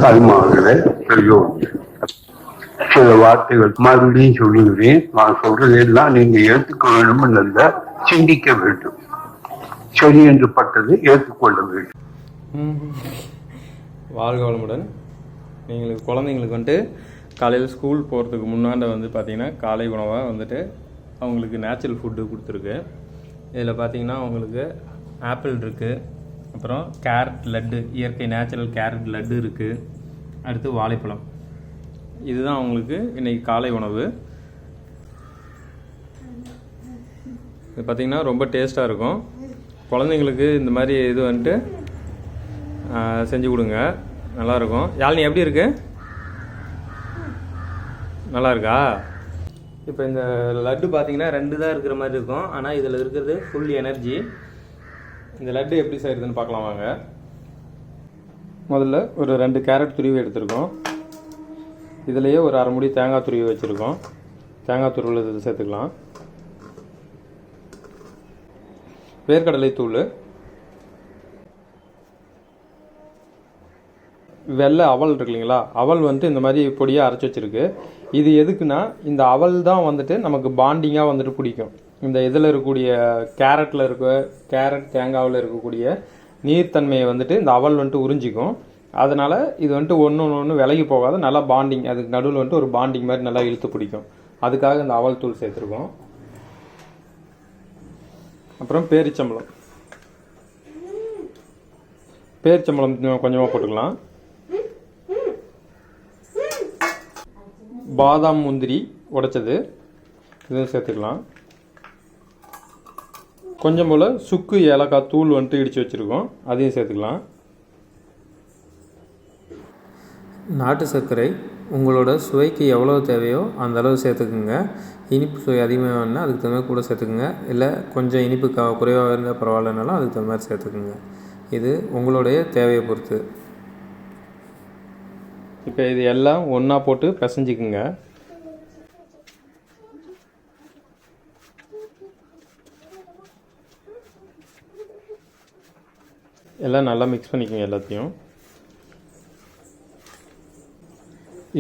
தாய்மார்களே, பெரியோர்களே, சில வார்த்தைகள் மறுபடியும் சொல்லுகிறேன். நான் சொல்றதெல்லாம் நீங்க ஏற்றுக்க வேண்டும் அல்ல, சிந்திக்க வேண்டும். சரி என்று பட்டது ஏற்றுக்கொள்ள வேண்டும். வாழ்க வளமுடன். நீங்கள் குழந்தைங்களுக்கு வந்துட்டு காலையில் ஸ்கூல் போகிறதுக்கு முன்னாடி வந்து பார்த்திங்கன்னா காலை உணவாக வந்துட்டு அவங்களுக்கு நேச்சுரல் ஃபுட்டு கொடுத்துருக்கு. இதில் பார்த்திங்கன்னா அவங்களுக்கு ஆப்பிள் இருக்குது, அப்புறம் கேரட் லட்டு, இயற்கை நேச்சுரல் கேரட் லட்டு இருக்குது, அடுத்து வாழைப்பழம். இதுதான் அவங்களுக்கு இன்றைக்கி காலை உணவு. இது பார்த்திங்கன்னா ரொம்ப டேஸ்ட்டாக இருக்கும். குழந்தைங்களுக்கு இந்த மாதிரி இது வந்துட்டு செஞ்சு கொடுங்க, நல்லாயிருக்கும். யாழினி எப்படி இருக்கு? நல்லா இருக்கா? இப்போ இந்த லட்டு பார்த்திங்கன்னா 2 தான் இருக்கிற மாதிரி இருக்கும், ஆனால் இதில் இருக்கிறது ஃபுல் எனர்ஜி. இந்த லட்டு எப்படி செய்கிறதுன்னு பார்க்கலாம் வாங்க. முதல்ல ஒரு 2 கேரட் துருவி எடுத்துருக்கோம். இதிலையே ஒரு அரை மூடி தேங்காய் துருவி வச்சுருக்கோம். தேங்காய் துருவில் சேர்த்துக்கலாம். வேர்க்கடலை தூள், வெள்ளை அவல் இருக்கு இல்லைங்களா, அவல் வந்துட்டு இந்த மாதிரி பொடியாக அரைச்சி வச்சுருக்கு. இது எதுக்குன்னா, இந்த அவல் தான் வந்துட்டு நமக்கு பாண்டிங்காக வந்துட்டு பிடிக்கும். இந்த இதில் இருக்கக்கூடிய கேரட் தேங்காவில் இருக்கக்கூடிய நீர்த்தன்மையை வந்துட்டு இந்த அவல் வந்துட்டு உறிஞ்சிக்கும். அதனால் இது வந்துட்டு ஒன்று விலகி போகாத நல்லா பாண்டிங், அதுக்கு நடுவில் வந்துட்டு ஒரு பாண்டிங் மாதிரி நல்லா இழுத்து பிடிக்கும். அதுக்காக இந்த அவல் தூள் சேர்த்துருக்கோம். அப்புறம் பேரிச்சம்பழம் கொஞ்சமாக போட்டுக்கலாம். பாதாம் முந்திரி உடைச்சது இதுவும் சேர்த்துக்கலாம். கொஞ்சம் போல் சுக்கு ஏலக்காய் தூள் வந்துட்டு இடித்து வச்சுருக்கோம், அதையும் சேர்த்துக்கலாம். நாட்டு சர்க்கரை உங்களோட சுவைக்கு எவ்வளோ தேவையோ அந்த அளவு சேர்த்துக்குங்க. இனிப்பு சுவை அதிகமாக வேணுன்னா அதுக்கு தகுந்த மாதிரி கூட சேர்த்துக்குங்க. இல்லை கொஞ்சம் இனிப்பு குறைவாக இருந்தால் பரவாயில்லனாலும் அதுக்கு தகுந்த மாதிரி சேர்த்துக்குங்க. இது உங்களுடைய தேவையை பொறுத்து. இப்போ இது எல்லாம் ஒன்றா போட்டு பிசைஞ்சிக்குங்க. எல்லாம் நல்லா மிக்ஸ் பண்ணிக்கோங்க எல்லாத்தையும்.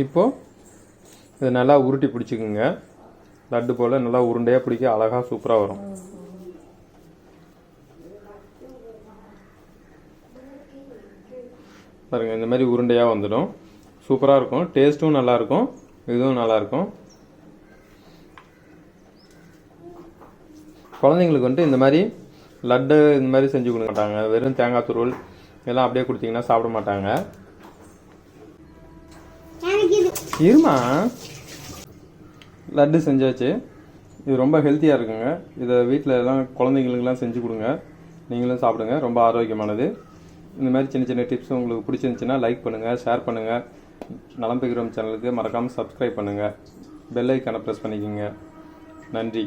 இப்போது இதை நல்லா உருட்டி பிடிச்சிக்குங்க. லட்டு போல் நல்லா உருண்டையாக பிடிக்க அழகாக சூப்பராக வரும். பாருங்கள், இந்த மாதிரி உருண்டையாக வந்துடும். சூப்பராக இருக்கும், டேஸ்ட்டும் நல்லாயிருக்கும், இதுவும் நல்லாயிருக்கும். குழந்தைங்களுக்கு வந்துட்டு இந்த மாதிரி லட்டு இந்த மாதிரி செஞ்சு கொடுக்க மாட்டாங்க. வெறும் தேங்காய் துருவல் இதெல்லாம் அப்படியே கொடுத்தீங்கன்னா சாப்பிட மாட்டாங்க. இருமா, லட்டு செஞ்சாச்சு. இது ரொம்ப ஹெல்த்தியாக இருக்குங்க. இதை வீட்டில் எல்லாம் குழந்தைங்களுக்கெல்லாம் செஞ்சு கொடுங்க, நீங்களும் சாப்பிடுங்க. ரொம்ப ஆரோக்கியமானது. இந்த மாதிரி சின்ன சின்ன டிப்ஸ் உங்களுக்கு பிடிச்சிருந்துச்சுன்னா லைக் பண்ணுங்கள், ஷேர் பண்ணுங்கள். நலம் பெறுகிறோம் சேனலுக்கு மறக்காமல் சப்ஸ்கிரைப் பண்ணுங்கள். பெல் ஐக்கானை ப்ரெஸ் பண்ணிக்கோங்க. நன்றி.